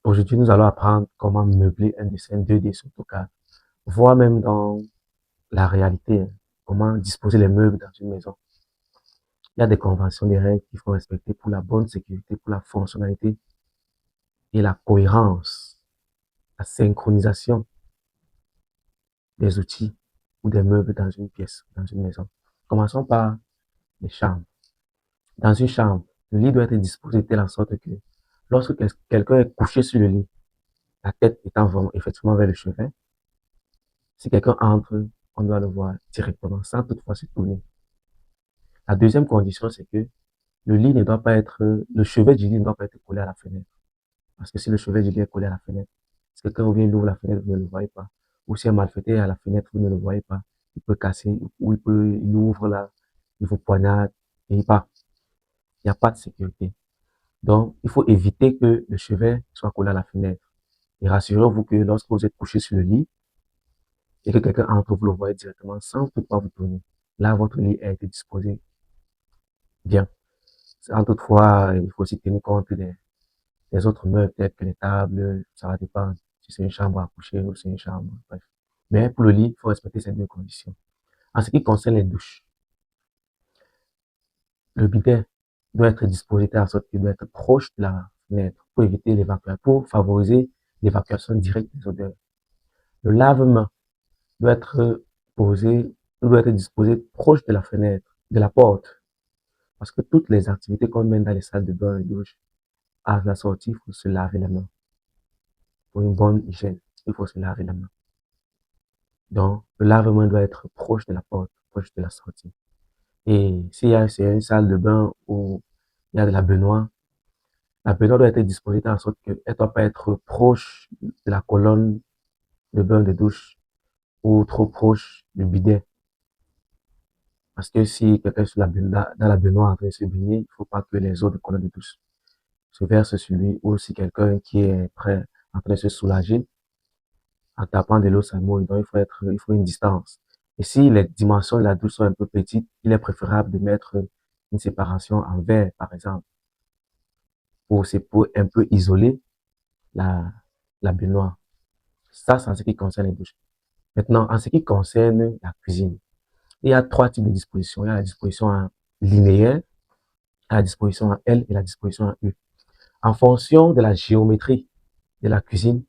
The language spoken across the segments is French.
Aujourd'hui, nous allons apprendre comment meubler un dessin 2D sur AutoCAD, voire même dans la réalité, comment disposer les meubles dans une maison. Il y a des conventions, des règles qu'il faut respecter pour la bonne sécurité, pour la fonctionnalité et la cohérence, la synchronisation des outils ou des meubles dans une pièce, dans une maison. Commençons par les chambres. Dans une chambre, le lit doit être disposé de telle sorte que lorsque quelqu'un est couché sur le lit, la tête étant vraiment effectivement vers le chevet, si quelqu'un entre, on doit le voir directement sans toutefois se tourner. La deuxième condition, c'est que le chevet du lit ne doit pas être collé à la fenêtre. Parce que si le chevet du lit est collé à la fenêtre, si quelqu'un vient ouvre la fenêtre, vous ne le voyez pas. Ou si un malfaiteur est à la fenêtre, vous ne le voyez pas. Il peut casser, ou il ouvre là, il vous poignarde, et il part. Il n'y a pas de sécurité. Donc, il faut éviter que le chevet soit collé à la fenêtre. Et rassurez-vous que lorsque vous êtes couché sur le lit, et que quelqu'un entre, vous le voyez directement sans toutefois vous tourner. Là, votre lit a été disposé bien. Toutefois, il faut aussi tenir compte des autres meubles, peut-être que les tables, ça va dépendre si c'est une chambre à coucher ou si c'est une chambre, bref. Mais pour le lit, il faut respecter ces deux conditions. En ce qui concerne les douches, le bidet doit être disposé de sorte qu'il doit être proche de la fenêtre pour éviter l'évacuation, pour favoriser l'évacuation directe des odeurs. Le lave-mains doit être doit être disposé proche de la fenêtre, de la porte, parce que toutes les activités qu'on mène dans les salles de bain et douche, à la sortie, il faut se laver les mains. Pour une bonne hygiène, il faut se laver les mains. Donc, le lavement doit être proche de la porte, proche de la sortie. Et c'est une salle de bain où il y a de la baignoire doit être disposée de sorte qu'elle ne doit pas être proche de la colonne de bain de douche ou trop proche du bidet. Parce que si quelqu'un est dans la baignoire en train de se baigner, il ne faut pas que les autres colonnes de douche se versent sur lui, ou si quelqu'un qui est prêt en train de se soulager, en tapant de l'eau, ça mouille. Donc, il faut une distance. Et si les dimensions de la douche sont un peu petites, il est préférable de mettre une séparation en verre, par exemple, pour un peu isoler la, la baignoire. Ça, c'est en ce qui concerne les douches. Maintenant, en ce qui concerne la cuisine, il y a trois types de dispositions. Il y a la disposition en linéaire, la disposition en L et la disposition en U. En fonction de la géométrie de la cuisine,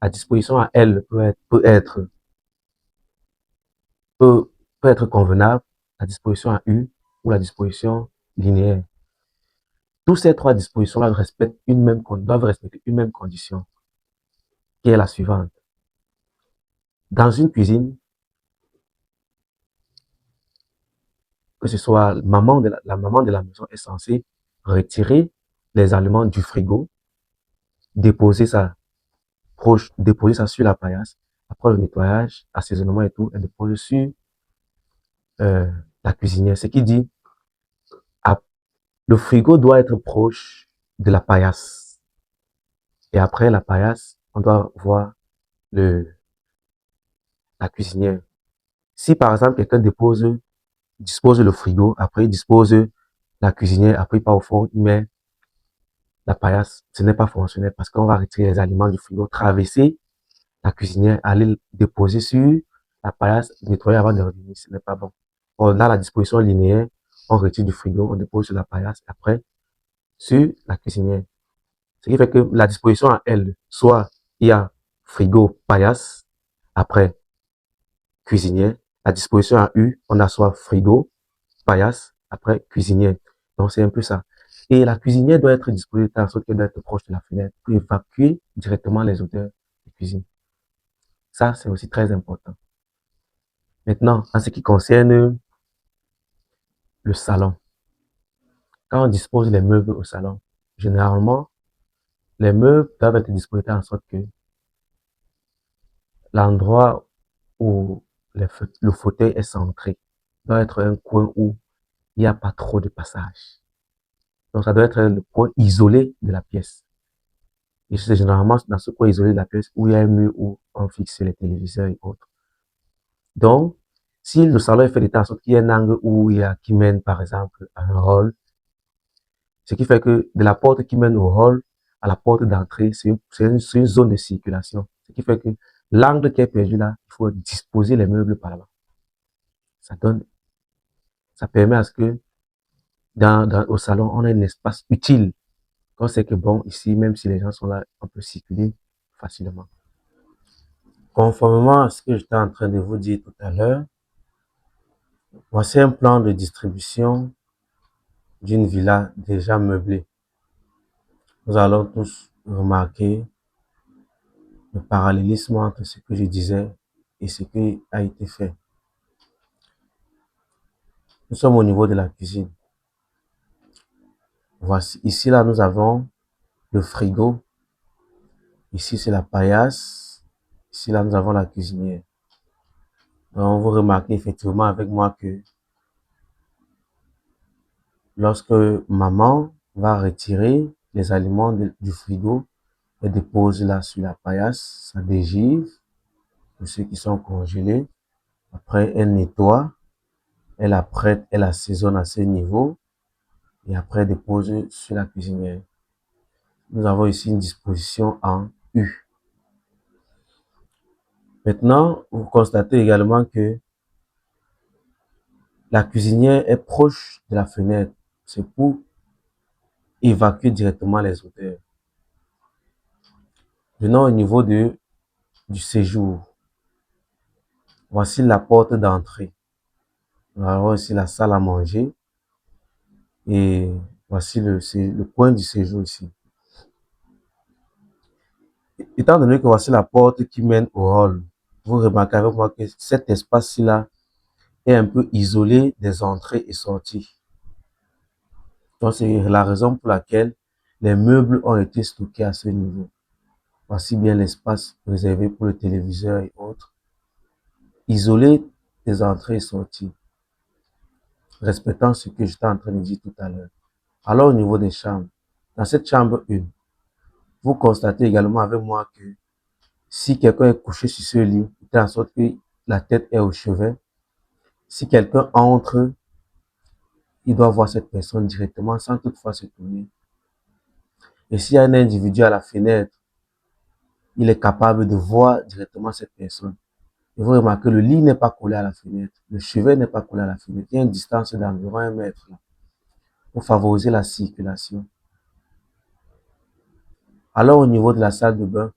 la disposition en L peut, peut être convenable, la disposition en U ou la disposition linéaire. Toutes ces trois dispositions-là doivent respecter une même condition, qui est la suivante. Dans une cuisine, que ce soit la maman de la maison est censée retirer les aliments du frigo, déposer ça déposer ça sur la paillasse, après le nettoyage, assaisonnement et tout, elle dépose sur euh, la cuisinière. Ce qui dit, ah, le frigo doit être proche de la paillasse. Et après la paillasse, on doit voir le, la cuisinière. Si par exemple quelqu'un dispose le frigo, après il dispose la cuisinière, après il part au fond, il met la paillasse, ce n'est pas fonctionnel parce qu'on va retirer les aliments du frigo, traverser la cuisinière, aller le déposer sur la paillasse, nettoyer avant de revenir, ce n'est pas bon. On a la disposition linéaire, on retire du frigo, on dépose sur la paillasse, après sur la cuisinière. Ce qui fait que la disposition à elle, soit il y a frigo, paillasse, après cuisinière. La disposition à U, on a soit frigo, paillasse, après cuisinière. Donc c'est un peu ça. Et la cuisinière doit être disposée de sorte qu'elle doit être proche de la fenêtre pour évacuer directement les odeurs de cuisine. Ça, c'est aussi très important. Maintenant, en ce qui concerne le salon, quand on dispose des meubles au salon, généralement, les meubles doivent être disposés en sorte que l'endroit où le fauteuil est centré doit être un coin où il n'y a pas trop de passage. Donc, ça doit être le coin isolé de la pièce. Et c'est généralement dans ce coin isolé de la pièce où il y a un mur où on fixe les téléviseurs et autres. Donc, si le salon est fait de telle sorte qu'il y a un angle qui mène, par exemple, à un hall, ce qui fait que de la porte qui mène au hall, à la porte d'entrée, c'est une zone de circulation. Ce qui fait que l'angle qui est perdu là, il faut disposer les meubles par là. Ça donne, ça permet à ce que au salon, on ait un espace utile. On sait que bon, ici, même si les gens sont là, on peut circuler facilement. Conformément à ce que j'étais en train de vous dire tout à l'heure, voici un plan de distribution d'une villa déjà meublée. Nous allons tous remarquer le parallélisme entre ce que je disais et ce qui a été fait. Nous sommes au niveau de la cuisine. Voici, ici, là, nous avons le frigo. Ici, c'est la paillasse. Ici, là, nous avons la cuisinière. Donc, vous remarquez effectivement avec moi que lorsque maman va retirer les aliments du frigo, elle dépose là sur la paillasse, ça dégivre, pour ceux qui sont congelés. Après, elle nettoie, elle apprête, elle assaisonne à ce niveau, et après, elle dépose sur la cuisinière. Nous avons ici une disposition en U. Maintenant, vous constatez également que la cuisinière est proche de la fenêtre. C'est pour évacuer directement les odeurs. Venons au niveau du séjour. Voici la porte d'entrée. Nous avons ici la salle à manger. Et voici le coin du séjour ici. Étant donné que voici la porte qui mène au hall, vous remarquez avec moi que cet espace-là est un peu isolé des entrées et sorties. Donc, c'est la raison pour laquelle les meubles ont été stockés à ce niveau. Voici bien l'espace réservé pour le téléviseur et autres. Isolé des entrées et sorties, respectant ce que j'étais en train de dire tout à l'heure. Alors, au niveau des chambres, dans cette chambre 1, vous constatez également avec moi que si quelqu'un est couché sur ce lit, il fait en sorte que la tête est au chevet. Si quelqu'un entre, il doit voir cette personne directement sans toutefois se tourner. Et s'il y a un individu à la fenêtre, il est capable de voir directement cette personne. Et vous remarquez que le lit n'est pas collé à la fenêtre, le chevet n'est pas collé à la fenêtre. Il y a une distance d'environ 1 mètre là, pour favoriser la circulation. Alors au niveau de la salle de bain,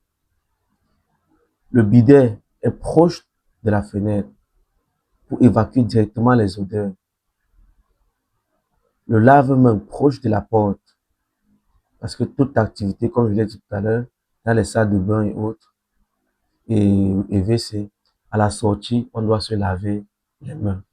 le bidet est proche de la fenêtre pour évacuer directement les odeurs. Le lave-main proche de la porte, parce que toute activité, comme je l'ai dit tout à l'heure, dans les salles de bain et autres, et WC, à la sortie, on doit se laver les mains.